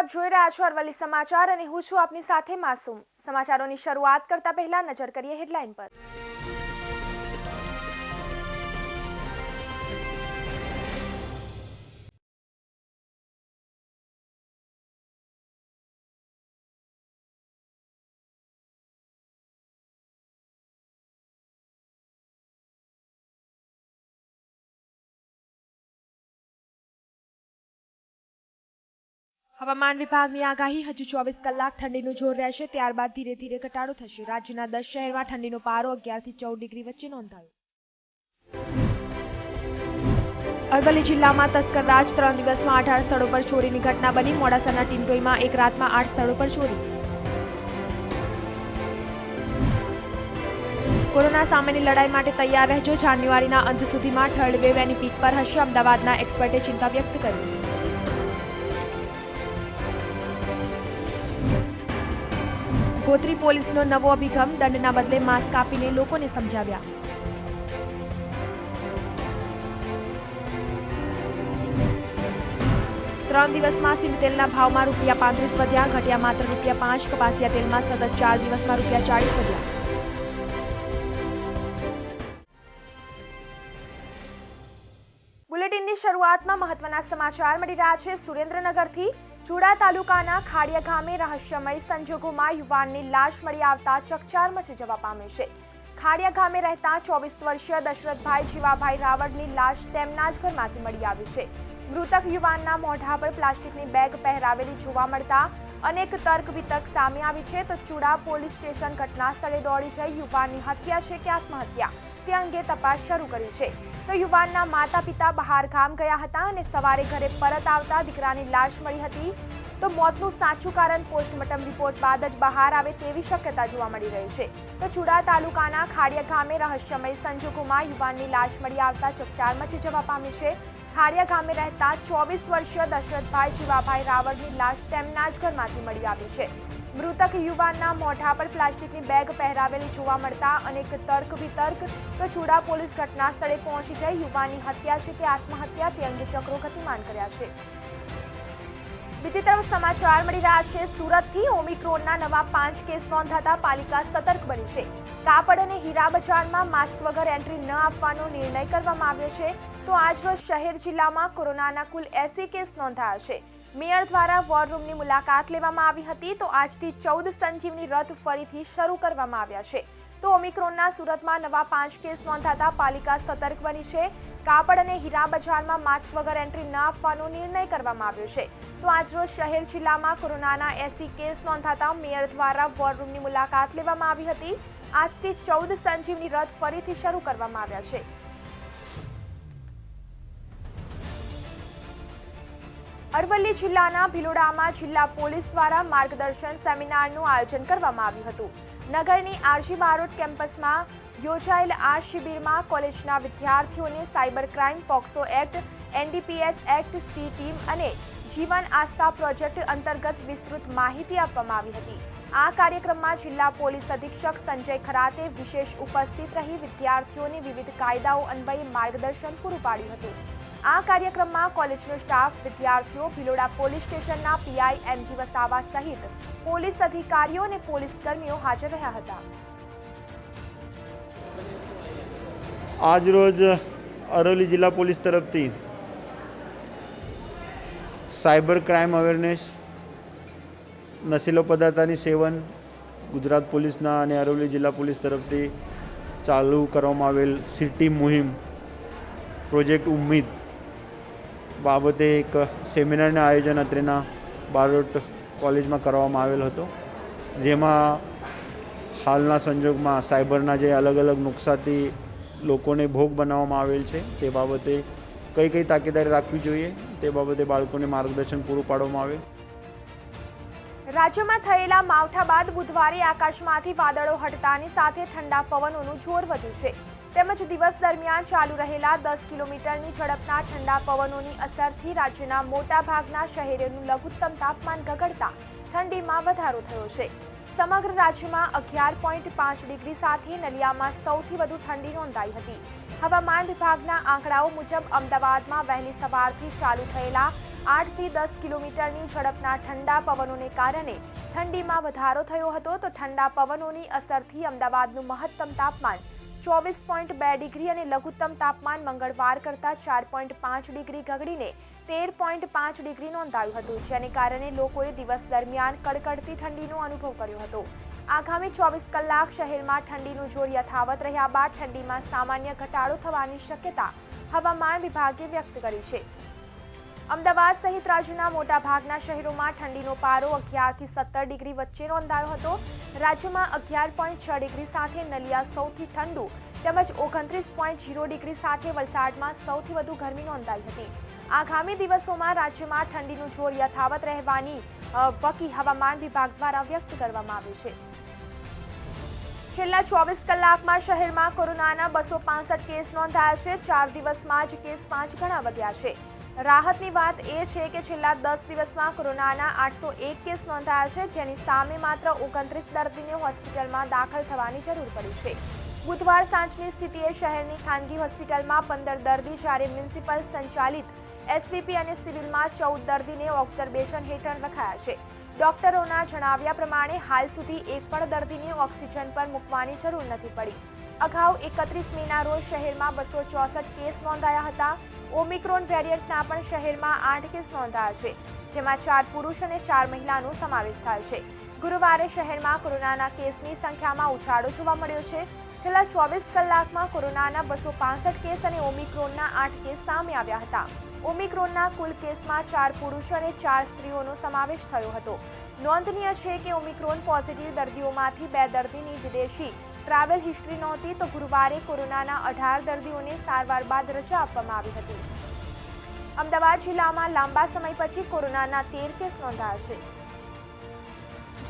આપ જોઈ રહ્યા છો અરવલ્લી સમાચાર અને હું છું આપની સાથે માસૂમ। સમાચારોની શરૂઆત કરતા પહેલા નજર કરીએ હેડલાઇન પર। હવામાન વિભાગની આગાહી હજુ 24 કલાક ઠંડીનું જોર રહેશે, ત્યારબાદ ધીરે ધીરે ઘટાડો થશે। રાજ્યના 10 શહેરમાં ઠંડીનો પારો 11 થી 14 ડિગ્રી વચ્ચે નોંધાયો। અરવલ્લી જિલ્લામાં તસ્કરરાજ 3 દિવસમાં 18 સ્થળો પર ચોરીની ઘટના બની। મોડાસાના ટીંટોઈમાં એક રાતમાં 8 સ્થળો પર ચોરી। કોરોના સામેની લડાઈ માટે તૈયાર રહેજો, જાન્યુઆરીના અંત સુધીમાં થર્ડ વેવ એની પીક પર હશે, અમદાવાદના એક્સપર્ટે ચિંતા વ્યક્ત કરી। ગોત્રી પોલીસનો નવો અભિગમ, દંડના બદલે માસ્ક આપીને લોકોને સમજાવ્યા। 3 દિવસમાં સિંગતેલના ભાવમાં ₹35 વધ્યા, ઘટ્યા માત્ર ₹5। કપાસિયા તેલમાં સતત 4 દિવસમાં ₹40 વધ્યા। બુલેટિનની શરૂઆતમાં મહત્વના સમાચાર મળી રહ્યા છે સુરેન્દ્રનગરથી। ચુડા તાલુકાના ખાડિયા ગામે રહસ્યમય સંજોગોમાં યુવાનની લાશ મળી આવતા ચકચાર મચી જવા પામી છે। ખાડિયા ગામે રહેતા 24 વર્ષીય દશરથભાઈ જીવાભાઈ રાવળની લાશ તેમના જ ઘરમાંથી મળી આવી છે। મૃતક યુવાનના મોઢા પર પ્લાસ્ટિકની બેગ પહેરાવેલી જોવા મળતા અનેક તર્ક વિતર્ક સામે આવી છે। તો ચુડા પોલીસ સ્ટેશન ઘટના સ્થળે દોડી જઈ યુવાનની હત્યા છે કે આત્મહત્યા તે અંગે તપાસ શરૂ કરી છે। તો યુવાનના માતા પિતા બહાર ગામ ગયા હતા અને સવારે ઘરે પરત આવતા દીકરાની લાશ મળી હતી। તો મોતનું સાચું કારણ પોસ્ટમોર્ટમ રિપોર્ટ બાદ જ બહાર આવે તેવી શક્યતા જોવા મળી રહી છે। તો ચુડા તાલુકાના ખાડિયા ગામે રહસ્યમય સંજોગોમાં યુવાનની લાશ મળી આવતા ચકચાર મચી જવા પામી છે। ખાડિયા ગામે રહેતા 24 વર્ષીય દશરથભાઈ જીવાભાઈ રાવળની લાશ તેમના જ ઘરમાંથી મળી આવી છે। મૃતક યુવાનના મોઢા પર પ્લાસ્ટિકની બેગ પહેરાવેલી જોવા મળતા અનેક તર્ક વિતર્ક। તો ચુડા પોલીસ ઘટના સ્થળે પહોંચી જઈ યુવાનની હત્યા છે કે આત્મહત્યા તે અંગે ચક્રો ગતિમાન કર્યા છે। બીજી તરફ સમાચાર મળી રહ્યા છે સુરતથી। ઓમિક્રોનના નવા 5 કેસ નોંધાતા પાલિકા સતર્ક બની છે। કાપડ અને હીરા બજારમાં માસ્ક વગર એન્ટ્રી ન આપવાનો નિર્ણય કરવામાં આવ્યો છે। તો આજરોજ શહેર જિલ્લામાં કોરોનાના કુલ 80 કેસ નોંધાયા છે। મેયર દ્વારા વોર રૂમની મુલાકાત લેવામાં આવી હતી। તો આજથી 14 સંજીવની રથ ફરીથી શરૂ કરવામાં આવ્યા છે। તો ઓમિક્રોનના સુરતમાં નવા 5 કેસ નોંધાતા પાલિકા સતર્ક બની છે। કાપડ અને હીરા બજારમાં માસ્ક વગર એન્ટ્રી ન આપવાનો નિર્ણય કરવામાં આવ્યો છે। તો આજરોજ શહેર જિલ્લામાં કોરોનાના 80 કેસ નોંધાતા મેયર દ્વારા વોર રૂમની મુલાકાત લેવામાં આવી હતી। આજથી 14 સંજીવની રથ ફરીથી શરૂ કરવામાં આવ્યા છે। અરવલ્લી જિલ્લાના ભિલોડામાં જિલ્લા પોલીસ દ્વારા માર્ગદર્શન સેમિનારનું આયોજન કરવામાં આવ્યું હતું। નગરની આરજી બારોટ કેમ્પસમાં યોજાયેલ આ શિબિરમાં કોલેજના વિદ્યાર્થીઓને cyber crime, POCSO act, NDPS act, C team અને જીવન આસ્થા પ્રોજેક્ટ અંતર્ગત વિસ્તૃત માહિતી આપવામાં આવી હતી। આ કાર્યક્રમમાં જિલ્લા પોલીસ અધિક્ષક સંજય ખરાતે વિશેષ ઉપસ્થિત રહી વિદ્યાર્થીઓને વિવિધ કાયદાઓ અન્વયે માર્ગદર્શન પૂરું પાડ્યું હતું। આ કાર્યક્રમમાં કોલેજનો સ્ટાફ, વિદ્યાર્થીઓ, ભિલોડા પોલીસ સ્ટેશનના પીઆઈ એમજી વસાવા સહિત પોલીસ અધિકારીઓ અને પોલીસ કર્મીઓ હાજર રહ્યા હતા। આજરોજ અરવલ્લી જિલ્લા પોલીસ તરફથી સાયબર ક્રાઇમ અવેરનેસ, નશીલા પદાર્થોની સેવન ગુજરાત પોલીસના અને અરવલ્લી જિલ્લા પોલીસ તરફથી ચાલુ કરવામાં આવેલ સિટી મુહિમ પ્રોજેક્ટ ઉમ્મીદ બાબતે એક સેમિનારના આયોજન અત્રેના બારોટ કોલેજમાં કરવામાં આવેલ હતો। જેમાં હાલના સંજોગમાં સાયબરના જે અલગ અલગ નુકસાનથી લોકોને ભોગ બનાવવામાં આવેલ છે તે બાબતે કઈ કઈ તાકેદારી રાખવી જોઈએ તે બાબતે બાળકોને માર્ગદર્શન પૂરું પાડવામાં આવેલ। રાજ્યમાં થયેલા માવઠા બાદ બુધવારે આકાશમાંથી વાદળો હટતાની સાથે ઠંડા પવનોનું જોર વધ્યું છે। તેમજ દિવસ દરમિયાન ચાલુ રહેલા 10 કિલોમીટરની ઝડપના ઠંડા પવનોની અસરથી રાજ્યના મોટાભાગના શહેરોનું લઘુત્તમ તાપમાન ગગડતા ઠંડીમાં વધારો થયો છે। સમગ્ર રાજ્યમાં 11.5 ડિગ્રી સાથે નલિયામાં સૌથી વધુ ઠંડી નોંધાઈ હતી। હવામાન વિભાગના આંકડાઓ મુજબ અમદાવાદમાં વહેલી સવારથી ચાલુ થયેલા 8 થી 10 કિલોમીટરની ઝડપના ઠંડા પવનોને કારણે ઠંડીમાં વધારો થયો હતો. તો ઠંડા પવનોની અસરથી અમદાવાદનું મહત્તમ તાપમાન 24.2 ડિગ્રી અને લઘુત્તમ તાપમાન મંગળવાર કરતાં 4.5 ડિગ્રી ઘટીને 13.5 ડિગ્રી નોંધાયું હતું, જેને કારણે લોકોએ દિવસ દરમિયાન કડકડતી ઠંડીનો અનુભવ કર્યો હતો. આગામી 24 કલાક શહેરમાં ઠંડીનું જોર યથાવત રહ્યા બાદ ઠંડીમાં સામાન્ય ઘટાડો થવાની શક્યતા હવામાન વિભાગે વ્યક્ત કરી છે. અમદાવાદ સહિત રાજ્યના મોટાભાગના શહેરોમાં ઠંડીનો પારો 11 થી 17 ડિગ્રી વચ્ચે નોંધાયો હતો. રાજ્યમાં 11.6 ડિગ્રી સાથે નલિયા સૌથી ઠંડુ તેમજ 29.0 ડિગ્રી સાથે વલસાડમાં સૌથી વધુ ગરમી નોંધાઈ હતી. આગામી દિવસોમાં રાજ્યમાં ઠંડીનું જોર યથાવત રહેવાની વકી હવામાન વિભાગ દ્વારા વ્યક્ત કરવામાં આવી છે. છેલ્લા 24 કલાકમાં શહેરમાં કોરોનાના 265 કેસ નોંધાયા છે. 4 દિવસમાં જ કેસ 5 ગણા વધ્યા છે. રાહતની વાત એ છે કે છેલ્લા 10 દિવસમાં કોરોનાના 801 કેસ નોંધાયા છે, જેની સામે માત્ર 29 દર્દીને હોસ્પિટલમાં દાખલ થવાની જરૂર પડી છે. બુધવાર સાંજની સ્થિતિએ શહેરની ખાનગી હોસ્પિટલમાં 15 દર્દી, જ્યારે મ્યુનિસિપલ સંચાલિત એસવીપી અને સિવિલમાં 14 દર્દીને ઓબ્ઝર્વેશન હેઠળ રખાયા છે. ડોક્ટરોના જણાવ્યા પ્રમાણે હાલ સુધી એક પણ દર્દીને ઓક્સિજન પર મૂકવાની જરૂર નથી પડી. અગાઉ 31 મેના રોજ શહેરમાં 264 કેસ નોંધાયા હતા. ઓમિક્રોન વેરિયન્ટના પણ શહેરમાં 8 કેસ નોંધાયા છે, જેમાં 4 પુરુષ અને 4 મહિલાનો સમાવેશ થાય છે. ગુરુવારે શહેરમાં કોરોનાના કેસની સંખ્યામાં ઉછાળો જોવા મળ્યો છે. છેલ્લા 24 કલાકમાં કોરોનાના 265 કેસ અને ઓમિક્રોનના 8 કેસ સામે આવ્યા હતા. ઓમિક્રોનના કુલ કેસમાં 4 પુરુષો અને 4 સ્ત્રીઓનો સમાવેશ થયો હતો. નોંધનીય છે કે ઓમિક્રોન પોઝિટિવ દર્દીઓમાંથી 2 દર્દીની વિદેશી ટ્રાવેલ હિસ્ટ્રી નહોતી. તો ગુરુવારે કોરોનાના 18 દર્દીઓને સારવાર બાદ રજા આપવામાં આવી હતી. અમદાવાદ જિલ્લામાં લાંબા સમય પછી કોરોનાના 13 કેસ નોંધાયા છે.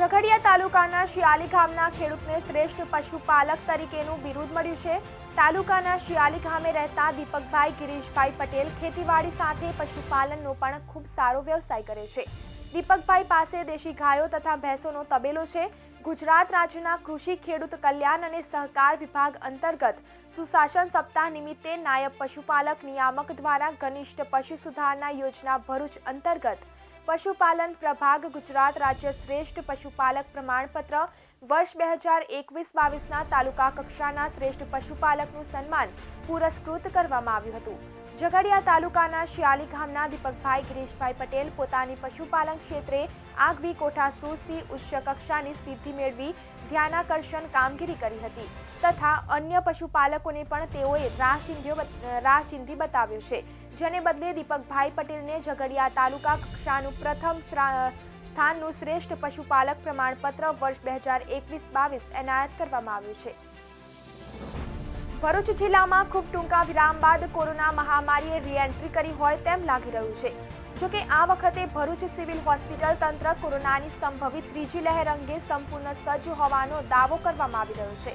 ઝઘડિયા તાલુકાના શિયાલી ગામના ખેડૂતને શ્રેષ્ઠ પશુપાલક તરીકેનું બિરુદ મળ્યું છે. તાલુકાના શિયાલી ગામે રહેતા દીપકભાઈ ગિરીશભાઈ પટેલ ખેતીવાડી સાથે પશુપાલનનો પણ ખૂબ સારો વ્યવસાય કરે છે. દીપકભાઈ પાસે દેશી ગાયો તથા ભેંસોનો તબેલો છે. ગુજરાત રાજ્યના કૃષિ ખેડૂત કલ્યાણ અને સહકાર વિભાગ અંતર્ગત સુશાસન સપ્તાહ નિમિત્તે નાયબ પશુપાલક નિયામક દ્વારા ઘનિષ્ઠ પશુ સુધારણા યોજના ભરૂચ અંતર્ગત પશુપાલન પ્રભાગ ગુજરાત રાજ્ય શ્રેષ્ઠ પશુપાલક પ્રમાણપત્ર વર્ષ 2021-22ના તાલુકા કક્ષાના શ્રેષ્ઠ પશુપાલકનું સન્માન પુરસ્કૃત કરવામાં આવ્યું હતું. ઝઘડિયા તાલુકાના શિયાલી ગામના દીપકભાઈ ગિરીશભાઈ પટેલ પોતાની પશુપાલન ક્ષેત્રે આગવી કોઠાસૂઝથી ઉચ્ચ કક્ષાની સિદ્ધિ મેળવી ધ્યાનાકર્ષણ કામગીરી કરી હતી તથા અન્ય પશુપાલકોને પણ તેઓએ રાહ ચીંધી બતાવ્યો છે, જેને બદલે દીપકભાઈ પટેલને ઝઘડિયા તાલુકા કક્ષાનું પ્રથમ સ્થાનનું શ્રેષ્ઠ પશુપાલક પ્રમાણપત્ર વર્ષ 2021-22 એનાયત કરવામાં આવ્યું છે. ભરૂચ જિલ્લામાં ખૂબ ટૂંકા વિરામ બાદ કોરોના મહામારીએ રીએન્ટ્રી કરી હોય તેમ લાગી રહ્યું છે. જોકે આ વખતે ભરૂચ સિવિલ હોસ્પિટલ તંત્ર કોરોનાની સંભવિત ત્રીજી લહેર અંગે સંપૂર્ણ સજ્જ હોવાનો દાવો કરવામાં આવી રહ્યો છે.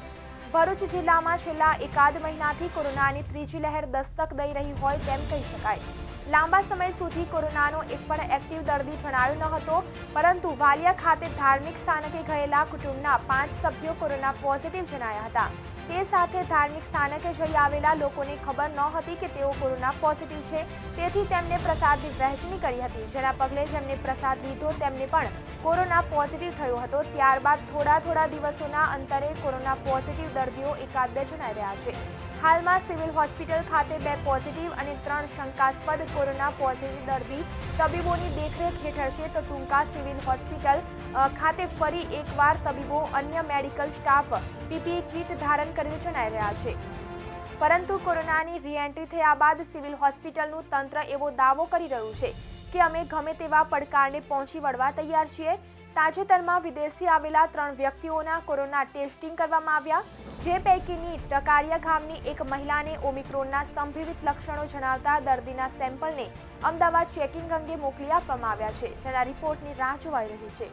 ભરૂચ જિલ્લામાં છેલ્લા એકાદ મહિનાથી કોરોનાની ત્રીજી લહેર દસ્તક દઈ રહી હોય તેમ કહી શકાય. લાંબા સમય સુધી કોરોનાનો એક પણ એક્ટિવ દર્દી જણાયો ન હતો, પરંતુ વાલિયા ખાતે ધાર્મિક સ્થાનકે ગયેલા કુટુંબના 5 સભ્યો કોરોના પોઝિટિવ જણાયા હતા. તે સાથે ધાર્મિક સ્થાનકે જઈ આવેલા લોકોને ખબર નહોતી કે તેઓ કોરોના પોઝિટિવ છે, તેથી તેમને પ્રસાદની વહેંચણી કરી હતી, જેના પગલે જેમને પ્રસાદ લીધો તેમને પણ કોરોના પોઝિટિવ થયો હતો. ત્યારબાદ થોડા દિવસોના અંતરે કોરોના પોઝિટિવ દર્દીઓ એકાદ બે જણાઈ રહ્યા છે. હાલમાં સિવિલ હોસ્પિટલ ખાતે 2 પોઝિટિવ અને 3 શંકાસ્પદ કોરોના પોઝિટિવ દર્દી તબીબોની દેખરેખ હેઠળ છે. તો ટૂંકા સિવિલ હોસ્પિટલ ખાતે ફરી એકવાર તબીબો અન્ય મેડિકલ સ્ટાફ પીપીઈ કીટ ધારણ કરીને જણાઈ રહ્યા છે. પરંતુ કોરોનાની રીએન્ટ્રી થયા બાદ સિવિલ હોસ્પિટલનું તંત્ર એવો દાવો કરી રહ્યું છે કે અમે ગમે તેવા પડકારને પહોંચી વળવા તૈયાર છીએ. તાજેતરમાં વિદેશથી આવેલા 3 વ્યક્તિઓના કોરોના ટેસ્ટિંગ કરવામાં આવ્યા, જે પૈકીની ટકારિયા ગામની એક મહિલાને ઓમિક્રોનના સંભવિત લક્ષણો જણાવતા દર્દીના સેમ્પલને અમદાવાદ ચેકિંગ અંગે મોકલી આપવામાં આવ્યા છે, જેના રિપોર્ટની રાહ જોવાઈ રહી છે.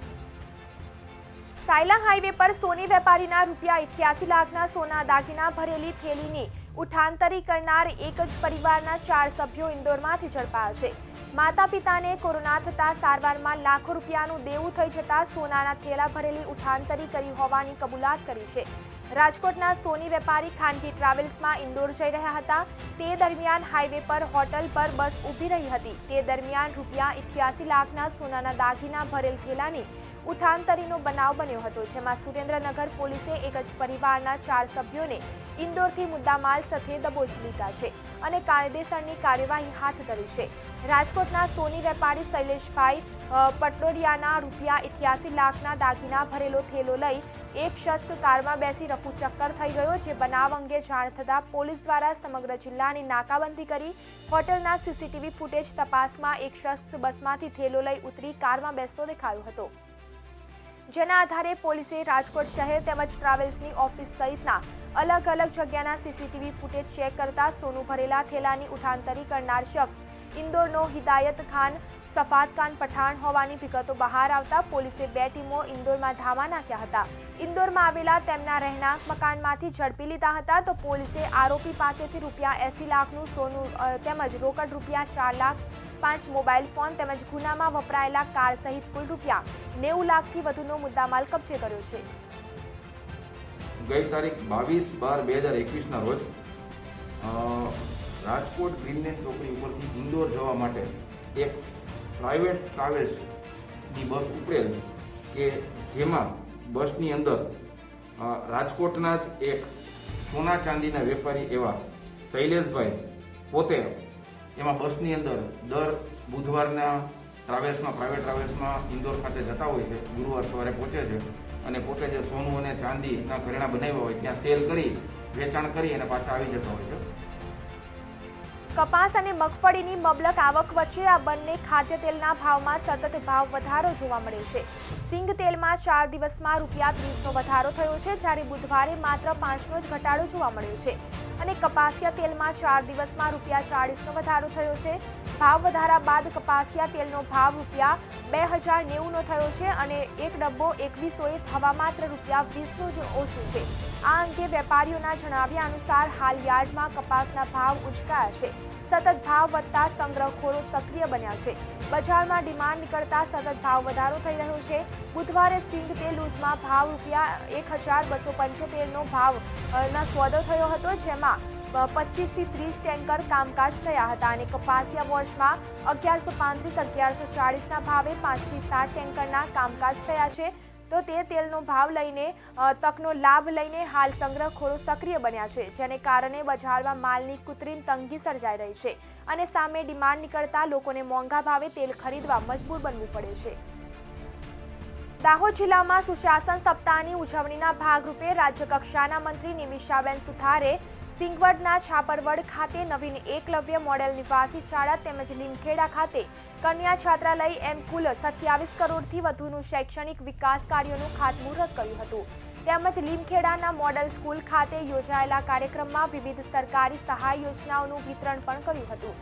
સાયલા હાઈવે પર સોની વેપારીના ₹88 લાખના સોના દાગીના ભરેલી થેલીની ઉઠાંતરી કરનાર એક જ પરિવારના 4 સભ્યો ઇન્દોરમાંથી ઝડપાયા છે. માતા પિતાને કોરોના થતા સારવારમાં લાખો રૂપિયાનું દેવું થઈ જતા સોનાના થેલા ભરેલી ઉઠાંતરી કરી હોવાની કબૂલાત કરી છે. રાજકોટના સોની વેપારી ખાનગી ટ્રાવેલ્સમાં ઇન્દોર જઈ રહ્યા હતા. તે દરમિયાન હાઈવે પર હોટલ પર બસ ઊભી રહી હતી. તે દરમિયાન ₹88 લાખના સોનાના દાગીના ભરેલ થેલાની ઉઠાંતરીનો બનાવ બન્યો હતો, જેમાં સુરેન્દ્રનગર પોલીસે એક જ પરિવારના 4 સભ્યોને ઇન્દોરથી મુદ્દામાલ સાથે દબોચી લીધા છે અને કાયદેસરની કાર્યવાહી હાથ ધરી છે. રાજકોટના સોની વેપારી શૈલેષભાઈ પટોડિયાના ₹88 લાખના દાગીના ભરેલો થેલો લઈ એક શખ્સ કારમાં બેસી રફુ ચક્કર થઈ ગયો. જે બનાવ અંગે જાણ થતાં પોલીસ દ્વારા સમગ્ર જિલ્લાની નાકાબંધી કરી હોટલના સીસીટીવી ફૂટેજ તપાસમાં એક શખ્સ બસમાંથી થેલો લઈ ઉતરી કારમાં બેસતો દેખાયો હતો. જેના આધારે પોલીસે રાજકોટ શહેર તેમજ ટ્રાવેલ્સની ઓફિસ સહિતના અલગ અલગ જગ્યાના સીસીટીવી ફૂટેજ ચેક કરતા સોનું ભરેલા થેલાની ઉઠાંતરી કરનાર શખ્સ ઇન્દોરનો હિદાયત ખાન સફાત ખાન પઠાણ હોવાની વિગતો બહાર આવતા પોલીસે 2 ટીમો ઇન્દોરમાં ધાવા નાખ્યા હતા. ઇન્દોરમાં આવેલા તેમના રહેણાંક મકાનમાંથી ઝડપી લીધા હતા. તો પોલીસે આરોપી પાસેથી ₹80 લાખનું સોનું તેમજ રોકડ ₹4 લાખ, 5 મોબાઈલ ફોન તેમજ ગુનામાં વપરાયેલા કાર સહિત કુલ ₹90 લાખથી વધુનો મુદ્દામાલ કબજે કર્યો છે. ગઈ તારીખ 22/12/2021ના રોજ રાજકોટ ગ્રીનલેન્ડ ચોકડી ઉપરથી ઇન્દોર જવા માટે એક પ્રાઇવેટ ટ્રાવેલ્સની બસ ઉપડેલ કે જેમાં બસની અંદર રાજકોટના જ એક સોના ચાંદીના વેપારી એવા શૈલેષભાઈ પોતે એમાં બસની અંદર દર બુધવારના પ્રાઇવેટ ટ્રાવેલ્સમાં ઇન્દોર ખાતે જતા હોય છે. ગુરુવાર સવારે પહોંચે છે અને પોતે જે સોનું અને ચાંદીના ઘરેણા બનાવ્યા હોય ત્યાં સેલ કરી વેચાણ કરી અને પાછા આવી જતા હોય છે. કપાસ અને મગફળીની મબલક આવક વચ્ચે આ બંને ખાદ્ય તેલના ભાવમાં સતત ભાવ વધારો જોવા મળ્યો છે. સિંગ તેલમાં 4 દિવસમાં ₹30નો વધારો થયો છે, જ્યારે બુધવારે માત્ર 5નો જ ઘટાડો જોવા મળ્યો છે અને કપાસિયા તેલમાં 4 દિવસમાં ₹40નો વધારો થયો છે. ભાવ વધારા બાદ કપાસિયા તેલનો ભાવ ₹2090નો થયો છે અને એક ડબ્બો 2100એ થવા માત્ર ₹20નું જ ઓછું છે. આ અંગે વેપારીઓના જણાવ્યા અનુસાર હાલ યાર્ડમાં કપાસના ભાવ ઉંચકાયા છે. સતત ભાવ વધતા સંગ્રહખોરો સક્રિય બન્યા છે. બજારમાં ડિમાન્ડ નીકળતા સતત ભાવ વધારો થઈ રહ્યો છે. બુધવારે સિંગ તેલ લૂઝમાં ભાવ ₹1275નો ભાવના સોદો થયો હતો, જેમાં 25 થી 30 ટેન્કર કામકાજ થયા હતા અને કપાસિયા વોશમાં 1135-1140ના ભાવે 5 થી 7 ટેન્કરના કામકાજ થયા છે. તો તે તેલનો ભાવ લઈને તકનો લાભ લઈને હાલ સંગ્રહખોરો સક્રિય બન્યા છે, જેને કારણે બજારમાં માલની કૃત્રિમ તંગી સર્જાઈ રહી છે અને સામે ડિમાન્ડ નીકળતા લોકોને મોંઘા ભાવે તેલ ખરીદવા મજબૂર બનવું પડે છે. દાહોદ જિલ્લામાં સુશાસન સપ્તાહની ઉજવણીના ભાગરૂપે રાજ્યકક્ષાના મંત્રી નિમિષાબેન સુથારે સિંગવડના છાપરવડ ખાતે નવીન એકલવ્ય મોડેલ નિવાસી શાળા તેમજ લીમખેડા ખાતે કન્યા છાત્રાલય એમ કુલ 27 કરોડથી વધુનું શૈક્ષણિક વિકાસ કાર્યોનું ખાતમુહૂર્ત કર્યું હતું. તેમજ લીમખેડાના મોડેલ સ્કૂલ ખાતે યોજાયેલા કાર્યક્રમમાં વિવિધ સરકારી સહાય યોજનાઓનું વિતરણ પણ કર્યું હતું.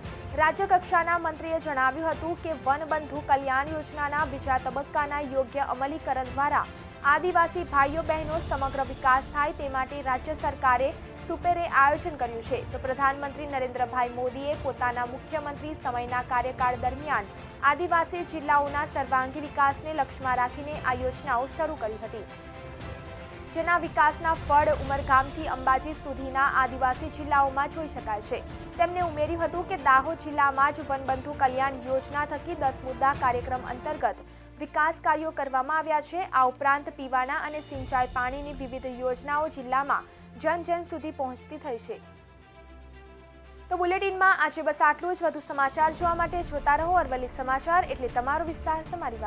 રાજ્યકક્ષાના મંત્રીએ જણાવ્યું હતું કે વનબંધુ કલ્યાણ યોજનાના બીજા તબક્કાના યોગ્ય અમલીકરણ દ્વારા આદિવાસી ભાઈઓ બહેનો સમગ્ર વિકાસ થાય તે માટે રાજ્ય સરકારે સુપેરે આયોજન કર્યું છે. તો પ્રધાનમંત્રી નરેન્દ્રભાઈ મોદીએ પોતાના મુખ્યમંત્રી સમયના કાર્યકાળ દરમિયાન આદિવાસી જિલ્લાઓના સર્વાંગી વિકાસને લક્ષ્યમાં રાખીને આ યોજનાઓ શરૂ કરી હતી, જેના વિકાસના ફળ ઉમરગામથી અંબાજી સુધીના આદિવાસી જિલ્લાઓમાં જોઈ શકાય છે. તેમણે ઉમેર્યું હતું કે દાહોદ જિલ્લામાં જ વનબંધુ કલ્યાણ યોજના થકી 10 મુદ્દા કાર્યક્રમ અંતર્ગત વિકાસ કાર્યો કરવામાં આવ્યા છે. આ ઉપરાંત પીવાના અને સિંચાઈ પાણીની વિવિધ યોજનાઓ જિલ્લામાં જન સુધી પહોંચતી થઈ છે. તો બુલેટિનમાં આજે બસ આટલું જ. વધુ સમાચાર જોવા માટે જોતા રહો અરવલ્લી સમાચાર, એટલે તમારો વિસ્તાર, તમારી વાત.